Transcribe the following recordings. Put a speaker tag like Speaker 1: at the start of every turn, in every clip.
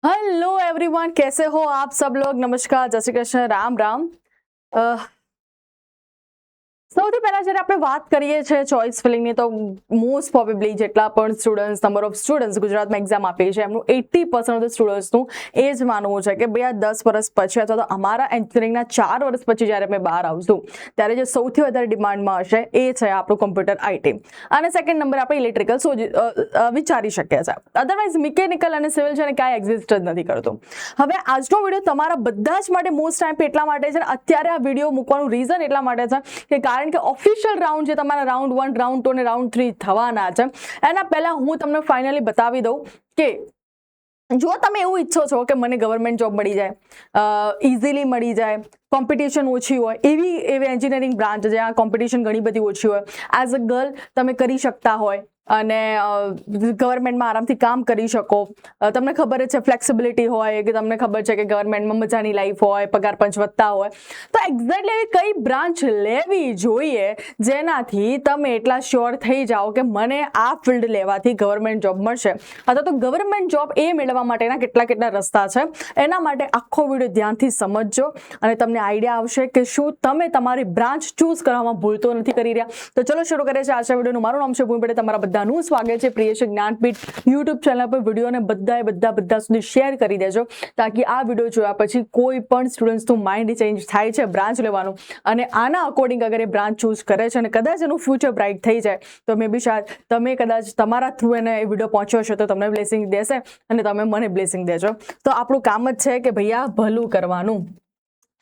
Speaker 1: Hello everyone, कैसे हो आप सब लोग। नमस्कार, जय श्री कृष्ण, राम राम। સૌથી પહેલા જ્યારે આપણે વાત કરીએ છીએ ચોઇસ ફિલિંગની, તો મોસ્ટ પ્રોબેબલી જેટલા પણ સ્ટુડન્ટ્સ, નંબર ઓફ સ્ટુડન્ટ્સ ગુજરાતમાં એક્ઝામ આપે છે એમનું 80% ઓફ ધ સ્ટુડન્ટ્સનું એ જ માનવું છે કે ભાઈ આ 10 વર્ષ પછી અથવા તો અમારા એન્જિનિયરિંગના 4 વર્ષ પછી જ્યારે અમે બહાર આવશું ત્યારે જે સૌથી વધારે ડિમાન્ડમાં હશે એ છે આપણું કમ્પ્યુટર આઈટી, અને સેકન્ડ નંબર આપણે ઇલેક્ટ્રિકલ વિચારી શકીએ છીએ. અધરવાઇઝ મિકેનિકલ અને સિવિલ છે ને કાંઈ એક્ઝિસ્ટ જ નથી કરતું. હવે આજનો વિડીયો તમારા બધા જ માટે મોસ્ટ ટાઈમ એટલા માટે છે, અત્યારે આ વિડીયો મૂકવાનું રીઝન એટલા માટે છે કે કારણ કે ઓફિશિયલ રાઉન્ડ જે તમારા રાઉન્ડ 1, રાઉન્ડ 2 અને રાઉન્ડ 3 થવાના છે, એના પહેલા હું તમને ફાઇનલી બતાવી દઉં કે જો તમે એવું ઈચ્છો છો કે મને ગવર્મેન્ટ જોબ મળી જાય, ઇઝીલી મળી જાય, કોમ્પિટિશન ઓછી હોય, એવી એન્જિનિયરિંગ બ્રાન્ચ જ્યાં કોમ્પિટિશન ઘણી બધી ઓછી હોય, એઝ અ ગર્લ તમે કરી શકતા હોય અને ગવર્મેન્ટમાં આરામથી કામ કરી શકો, તમને ખબર જ છે ફ્લેક્સિબિલિટી હોય, કે તમને ખબર છે કે ગવર્મેન્ટમાં મજાની લાઈફ હોય, પગાર પંચ વધતા હોય, તો એક્ઝેક્ટલી એવી કઈ બ્રાન્ચ લેવી જોઈએ જેનાથી તમે એટલા શ્યોર થઈ જાઓ કે મને આ ફિલ્ડ લેવાથી ગવર્મેન્ટ જોબ મળશે, અથવા તો ગવર્મેન્ટ જોબ એ મેળવવા માટેના કેટલા રસ્તા છે. એના માટે આખો વિડીયો ધ્યાનથી સમજજો અને તમને આઈડિયા આવશે કે શું તમે તમારી બ્રાન્ચ ચૂઝ કરવામાં ભૂલ તો નથી કરી રહ્યા. તો ચલો શરૂ કરીએ છીએ આજના વિડીયોનું. મારું નામ છે ભૂમિ પટેલ, તમારા બધાનું સ્વાગત છે પ્રિયેશ જ્ઞાનપીઠ યુટ્યુબ ચેનલ પર. વિડીયોને બધા સુધી શેર કરી દેજો તાકી આ વિડીયો જોયા પછી કોઈ પણ સ્ટુડન્ટ્સનું માઇન્ડ ચેન્જ થાય છે બ્રાન્ચ લેવાનું, અને આના અકોર્ડિંગ અગર એ બ્રાન્ચ ચૂઝ કરે છે અને કદાચ એનું ફ્યુચર બ્રાઇટ થઈ જાય તો મે બી શાયદ તમે કદાચ તમારા થ્રુ એને એ વિડીયો પહોંચ્યો હશે તો તમને બ્લેસિંગ દેશે અને તમે મને બ્લેસિંગ દેજો. તો આપણું કામ જ છે કે ભૈયા ભલું કરવાનું.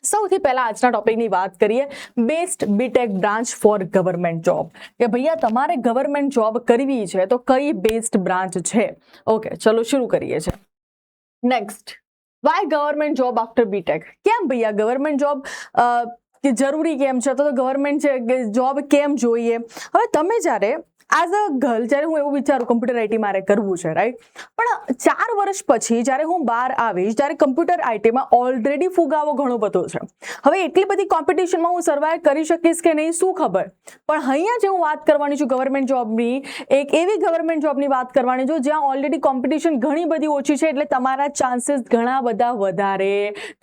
Speaker 1: સૌથી પહેલા આજના ટોપિકની વાત કરીએ, best B Tech branch for government job, કે ભૈયા તમારે ગવર્મેન્ટ જોબ કરવી છે તો કઈ બેસ્ટ બ્રાન્ચ છે. ઓકે, ચલો શરૂ કરીએ છીએ. Next, why government job after B Tech. કેમ ભૈયા ગવર્મેન્ટ જોબ જરૂરી કેમ છે, તો ગવર્મેન્ટ જોબ કેમ જોઈએ. હવે તમે જ્યારે એઝ અ ગર્લ જ્યારે હું એવું વિચારું કમ્પ્યુટર આઈટી મારે કરવું છે, રાઈટ, પણ 4 વર્ષ પછી જ્યારે હું બહાર આવીશ ત્યારે કમ્પ્યુટર આઈટીમાં ઓલરેડી ફુગાવો ઘણો બધો છે. હવે એટલી બધી કોમ્પિટિશનમાં હું સર્વાઈવ કરી શકીશ કે નહીં શું ખબર, પણ અહીંયા જે હું વાત કરવાની છું ગવર્મેન્ટ જોબની, એક એવી ગવર્મેન્ટ જોબની વાત કરવાની છું જ્યાં ઓલરેડી કોમ્પિટિશન ઘણી બધી ઓછી છે, એટલે તમારા ચાન્સીસ ઘણા બધા વધારે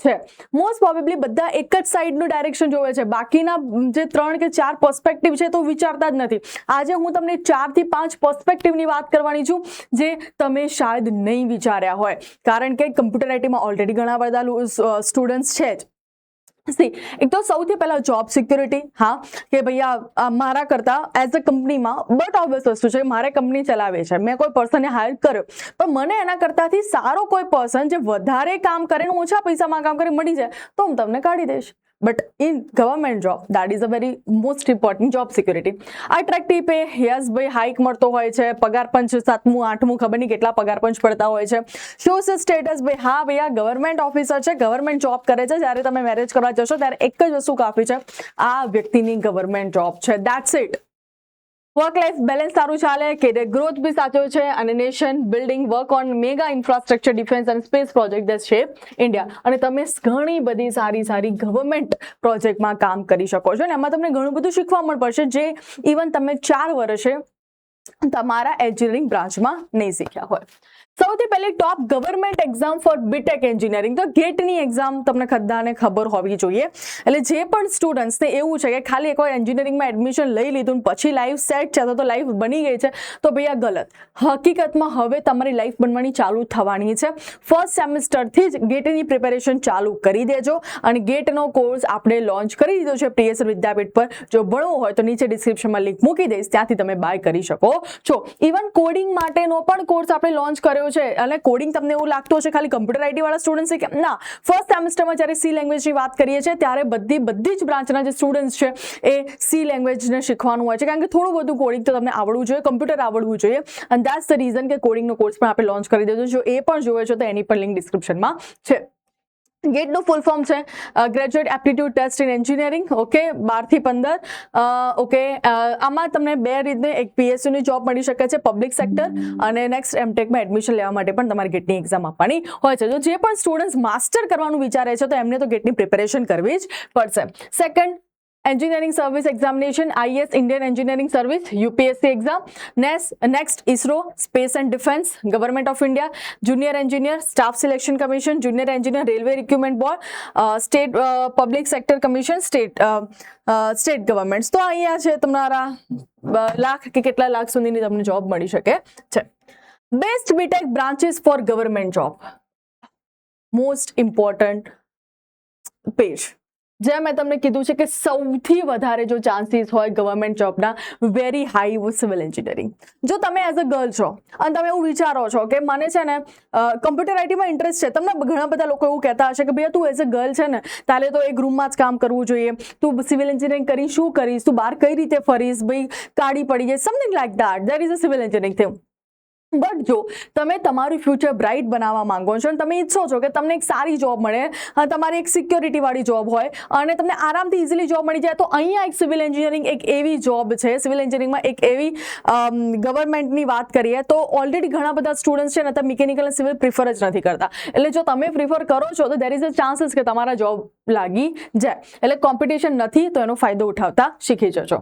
Speaker 1: છે. મોસ્ટ પ્રોબેબલી બધા એક જ સાઈડનું ડાયરેક્શન જોવે છે, બાકીના જે 3 કે 4 પર્સપેક્ટિવ છે તો વિચારતા જ નથી. આજે હું તમને 4 થી 5 પર્સપેક્ટિવની વાત કરવાની છું જે તમે શાયદ નહીં વિચાર્યા હોય, કારણ કે કમ્પ્યુટર આઈટીમાં ઓલરેડી ઘણા બધા સ્ટુડન્ટ્સ છે જ. એક તો સૌથી પહેલા જોબ સિક્યોરિટી. હા, કે ભૈયા મારા કરતા એઝ અ કંપનીમાં બટ ઓબ્વિયસ વસ્તુ છે, મારે કંપની ચલાવે છે, મેં કોઈ પર્સનને હાયર કર્યો, પણ મને એના કરતાથી સારો કોઈ પર્સન જે વધારે કામ કરે, ઓછા પૈસામાં કામ કરે મળી જાય તો હું તમને કાઢી દઈશ. But in government job, that is a very most important job security. Attractive pay, yes ભાઈ, હાઈક મળતો હોય છે, પગાર પંચ 7મું 8મું ખબર નહીં કેટલા પગાર પંચ પડતા હોય છે. સોશિયલ સ્ટેટસ ભાઈ, હા ભૈયા ગવર્મેન્ટ ઓફિસર છે, ગવર્મેન્ટ જોબ કરે છે, જ્યારે તમે મેરેજ કરવા જશો ત્યારે એક જ વસ્તુ કાફી છે, આ વ્યક્તિની ગવર્મેન્ટ જોબ છે, that's it. Work life balance સારું ચાલે, કેરિયર ગ્રોથ બી સાચો છે, અને nation building work on mega infrastructure defence અને space project that shape India, અને તમે ઘણી બધી સારી ગવર્મેન્ટ પ્રોજેક્ટમાં કામ કરી શકો છો અને એમાં તમને ઘણું બધું શીખવા પણ પડશે જે ઇવન તમે 4 વર્ષે તમારા એન્જિનિયરિંગ બ્રાન્ચમાં નહીં શીખ્યા હોય. સૌથી પહેલી top government exam for BTech engineering, તો ગેટની એક્ઝામ તમને બધાને ખબર હોવી જોઈએ. એટલે જે પણ સ્ટુડન્ટ્સને એવું છે કે ખાલી એકવાર એન્જિનિયરિંગમાં એડમિશન લઈ લીધું પછી લાઈફ સેટ છે તો લાઈફ બની ગઈ છે, તો ભૈયા ગલત. હકીકતમાં હવે તમારી લાઈફ બનવાની ચાલુ થવાની છે. ફર્સ્ટ સેમિસ્ટરથી જ ગેટની પ્રિપેરેશન ચાલુ કરી દેજો, અને ગેટનો કોર્સ આપણે લોન્ચ કરી દીધો છે પ્રિયસર વિદ્યાપીઠ પર. જો ભણવું હોય તો નીચે ડિસ્ક્રિપ્શનમાં લિંક મૂકી દઈશ, ત્યાંથી તમે બાય કરી શકો છો. ઇવન કોડિંગ માટેનો પણ કોર્સ આપણે લોન્ચ કર્યો છે, અને કોડિંગ તમને એવું લાગતું હશે ખાલી કમ્પ્યુટર આઈટી વાળા સ્ટુડન્ટ છે કે ના, ફર્સ્ટ સેમેસ્ટરમાં જ્યારે સી લેંગ્વેજની વાત કરીએ છીએ ત્યારે બધી જ બ્રાન્ચના જે સ્ટુડન્ટ્સ છે એ સી લેંગ્વેજને શીખવાનું હોય છે, કારણ કે થોડું બધું કોડિંગ તો તમને આવડવું જોઈએ, કમ્પ્યુટર આવડવું જોઈએ, અને દેટ્સ ધ રીઝન કે કોડિંગનો કોર્સ પણ આપણે લોન્ચ કરી દીધો. જો એ પણ જોવે છે તો એની પણ લિંક ડિસ્ક્રિપ્શનમાં છે. ગેટનું ફૂલ ફોર્મ છે graduate aptitude test in engineering. Okay, 12 થી 15. ઓકે, આમાં તમને 2 રીતે એક પીએસયુની જોબ મળી શકે છે, પબ્લિક સેક્ટર, અને નેક્સ્ટ એમટેકમાં એડમિશન લેવા માટે પણ તમારે ગેટની એક્ઝામ આપવાની હોય છે. તો જે પણ સ્ટુડન્ટ્સ માસ્ટર કરવાનું વિચારે છે તો એમને તો ગેટની પ્રિપેરેશન કરવી જ પડશે. Second, engineering service examination, IAS Indian engineering service, UPSC exam. Next ISRO space and defence, government of India, junior engineer, staff selection commission, junior engineer, railway recruitment board, state public sector commission, state government. તો અહીંયા છે તમારા લાખ કે કેટલા લાખ સુધીની તમને job મળી શકે છે. Best B Tech branches for government job, most important page. જેમ મેં તમને કીધું છે કે સૌથી વધારે જો ચાન્સીસ હોય ગવર્મેન્ટ જોબના, વેરી હાઈ સિવિલ એન્જિનિયરિંગ. જો તમે એઝ અ ગર્લ છો અને તમે એવું વિચારો છો કે મને છે ને કમ્પ્યુટર આઈટીમાં ઇન્ટરેસ્ટ છે, તમને ઘણા બધા લોકો એવું કહેતા હશે કે ભાઈ તું એઝ અ ગર્લ છે ને તારે તો એક રૂમમાં જ કામ કરવું જોઈએ, તું સિવિલ એન્જિનિયરિંગ કરી શું કરીશ, તું બહાર કઈ રીતે ફરીશ, ભાઈ કાઢી પડી જાય, something like that. That is a civil engineering thing. But જો તમે તમારું ફ્યુચર બ્રાઇટ બનાવવા માંગો છો અને તમે ઈચ્છો છો કે તમને એક સારી જોબ મળે, તમારી એક સિક્યોરિટી વાળી જોબ હોય અને તમને આરામથી ઇઝીલી જોબ મળી જાય, તો અહીંયા એક સિવિલ એન્જિનિયરિંગ એક એવી જોબ છે. સિવિલ એન્જિનિયરિંગમાં એક એવી ગવર્મેન્ટની વાત કરીએ તો ઓલરેડી ઘણા બધા સ્ટુડન્ટ્સ છે ને તો મિકેનિકલ અને સિવિલ પ્રિફર જ નથી કરતા. એટલે જો તમે પ્રિફર કરો છો તો દેર ઇઝ અ ચાન્સીસ કે તમારા જોબ લાગી જાય. એટલે કોમ્પિટિશન નથી તો એનો ફાયદો ઉઠાવતા શીખી જજો.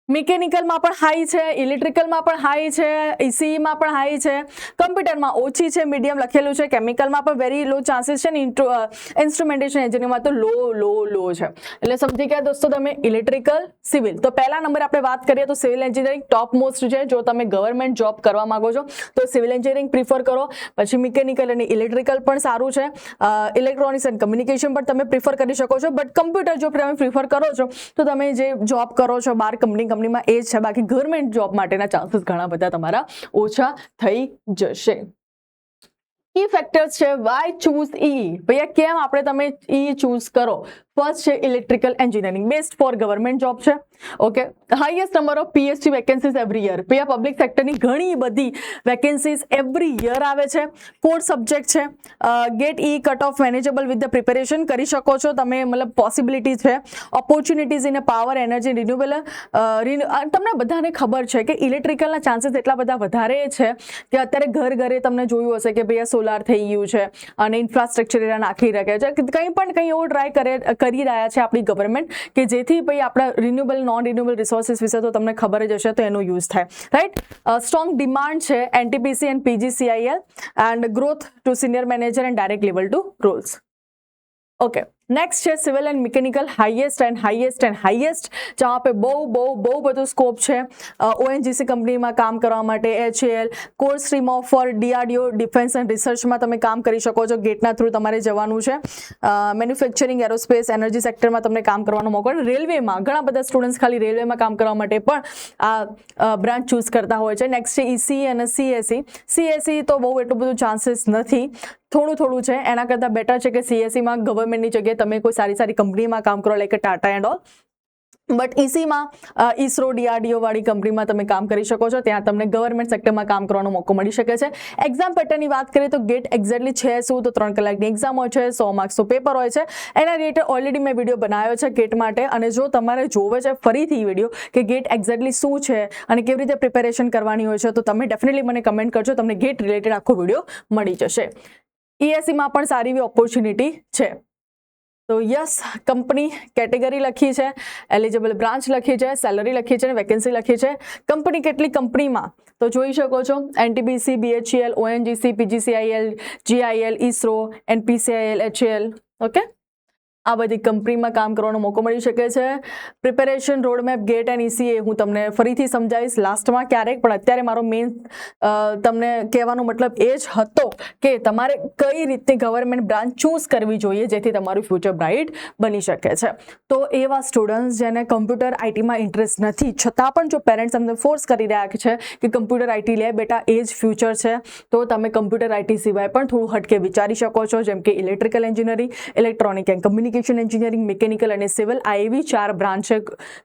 Speaker 1: મિકેનિકલમાં પણ હાઈ છે, ઇલેક્ટ્રિકલમાં પણ હાઈ છે, ECEમાં પણ હાઈ છે, કમ્પ્યુટરમાં ઓછી છે, મીડિયમ લખેલું છે, કેમિકલમાં પણ વેરી લો ચાન્સીસ છે ને ઇન્સ્ટ્રુમેન્ટેશન એન્જિનિયરિંગમાં તો લો છે. એટલે સમજી ગયા દોસ્તો તમે ઇલેક્ટ્રિકલ, સિવિલ. તો પહેલા નંબર આપણે વાત કરીએ તો સિવિલ એન્જિનિયરિંગ ટોપ મોસ્ટ છે. જો તમે ગવર્મેન્ટ જોબ કરવા માંગો છો તો સિવિલ એન્જિનિયરિંગ પ્રિફર કરો. પછી મિકેનિકલ અને ઇલેક્ટ્રિકલ પણ સારું છે, ઇલેક્ટ્રોનિક્સ એન્ડ કમ્યુનિકેશન પણ તમે પ્રિફર કરી શકો છો. બટ કમ્પ્યુટર જો તમે પ્રિફર કરો છો તો તમે જે જોબ કરો છો બહાર કંપનીમાં એ જ છે. બાકી ગવર્મેન્ટ જોબ માટેના ચાન્સીસ ઘણા બધા તમારા ઓછા થઈ જશે. કી ફેક્ટર્સ છે વાય ચૂઝ ઈ. ભૈયા કેમ આપણે તમે ઈ ચૂઝ કરો? ફર્સ્ટ છે electrical engineering, best for government job છે. Okay, highest number of PhD vacancies every year. ભૈયા પબ્લિક સેક્ટરની ઘણી બધી વેકેન્સીઝ એવરી યર આવે છે. કોર સબ્જેક્ટ છે. ગેટ ઈ cut off manageable with the preparation કરી શકો છો તમે, મતલબ પોસિબિલિટી છે. Opportunities in power energy renewable. તમને બધાને ખબર છે કે ઇલેક્ટ્રિકલના ચાન્સીસ એટલા બધા વધારે છે કે અત્યારે ઘરે તમને જોયું હશે કે ભૈયા સોલાર થઈ ગયું છે અને ઇન્ફ્રાસ્ટ્રક્ચર એના નાખી રહ્યા છે. કંઈ એવો ટ્રાય કરી રહ્યા છે આપણી ગવર્મેન્ટ કે જેથી ભાઈ આપણા રિન્યુએબલ નોન રિન્યુએબલ રિસોર્સિસ વિશે તો તમને ખબર જ હશે, તો એનો યુઝ થાય. રાઈટ, સ્ટ્રોંગ ડિમાન્ડ છે NTPC and PGCIL and growth to senior manager and direct level to roles. Okay, next है civil and mechanical highest and जहाँ पे બહુ બધું સ્કોપ છે. ONGC કંપનીમાં કામ કરવા માટે, HAL core stream of for DRDO defence and રિસર્ચમાં તમે કામ કરી શકો છો. ગેટના થ્રુ તમારે જવાનું છે. મેન્યુફેક્ચરિંગ, એરોસ્પેસ, એનર્જી સેક્ટરમાં તમને કામ કરવાનો મોકો. રેલવેમાં ઘણા બધા સ્ટુડન્ટ્સ ખાલી રેલવેમાં કામ કરવા માટે પણ આ બ્રાન્ચ ચૂઝ કરતા હોય છે. નેક્સ્ટ છે ECE અને CSE તો બહુ એટલું બધું ચાન્સીસ નથી, થોડું છે. એના કરતાં બેટર છે કે CSEમાં ગવર્મેન્ટની જગ્યાએ તમે કોઈ સારી કંપનીમાં કામ કરો, like Tata and all. But ECEમાં ISRO DRDO વાળી કંપનીમાં તમે કામ કરી શકો છો. ત્યાં તમને ગવર્મેન્ટ સેક્ટરમાં કામ કરવાનો મોકો મળી શકે છે. એક્ઝામ પેટર્નની વાત કરીએ તો ગેટ એક્ઝેક્ટલી છે શું, તો 3 કલાકની એક્ઝામ હોય છે, 100 માર્ક્સનું પેપર હોય છે. એના રિલેટેડ ઓલરેડી મેં વિડીયો બનાવ્યો છે ગેટ માટે, અને જો તમારે જોવે છે ફરીથી વિડીયો કે ગેટ એક્ઝેક્ટલી શું છે અને કેવી રીતે પ્રિપેરેશન કરવાની હોય છે, તો તમે ડેફિનેટલી મને કમેન્ટ કરજો, તમને ગેટ રિલેટેડ આખો વિડીયો મળી જશે. ESEમાં પણ સારી એવી ઓપોર્ચ્યુનિટી છે. તો યસ, કંપની કેટેગરી લખી છે, એલિજિબલ બ્રાન્ચ લખી છે, સેલરી લખી છે, વેકેન્સી લખી છે. કંપની કેટલી કંપનીમાં તો જોઈ શકો છો, NTPC, BHEL, ONGC, PGCIL, GIL, ISRO, NPCIL, HAL. Okay, આ બધી કંપનીમાં કામ કરવાનો મોકો મળી શકે છે. Preparation roadmap GATE and ECE હું તમને ફરીથી સમજાવીશ લાસ્ટમાં ક્યારેક, પણ અત્યારે મારો મેઇન તમને કહેવાનો મતલબ એ જ હતો કે તમારે કઈ રીતે ગવર્મેન્ટ બ્રાન્ચ ચૂઝ કરવી જોઈએ જેથી તમારું ફ્યુચર બ્રાઇટ બની શકે છે. તો એવા સ્ટુડન્ટ્સ જેને કમ્પ્યુટર આઈટીમાં ઇન્ટરેસ્ટ નથી, છતાં પણ જો પેરેન્ટ્સ અમને ફોર્સ કરી રહ્યા છે કે કમ્પ્યુટર આઈટી લે બેટા, એ જ ફ્યુચર છે, તો તમે કમ્પ્યુટર આઈટી સિવાય પણ થોડું હટકે વિચારી શકો છો, જેમ કે electrical engineering, electronic and communication engineering, mechanical અને સિવિલ. આ એવી 4 બ્રાન્ચ છે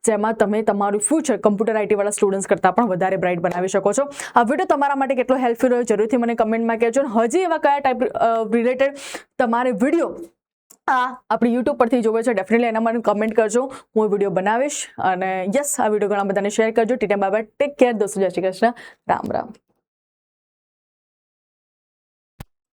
Speaker 1: જેમાં તમે તમારું ફ્યુચર કમ્પ્યુટર આઈટી વાળા સ્ટુડન્ટ્સ કરતાં પણ વધારે બ્રાઇટ બનાવી શકો છો. આ વિડીયો તમારા માટે કેટલો હેલ્પફુલ રહ્યો જરૂરથી મને કમેન્ટમાં કહેજો. હજી એવા કયા ટાઈપ રિલેટેડ તમારે વિડીયો આપણી YouTube પરથી જોવે છે, ડેફિનેટલી એના માટે કમેન્ટ કરજો, હું વિડીયો બનાવીશ. અને યસ, આ વિડીયો ઘણા બધાને શેર કરજો. ટીટા બાય, ટેક કેર દોસ્તો, જય શ્રી કૃષ્ણ, રામ રામ.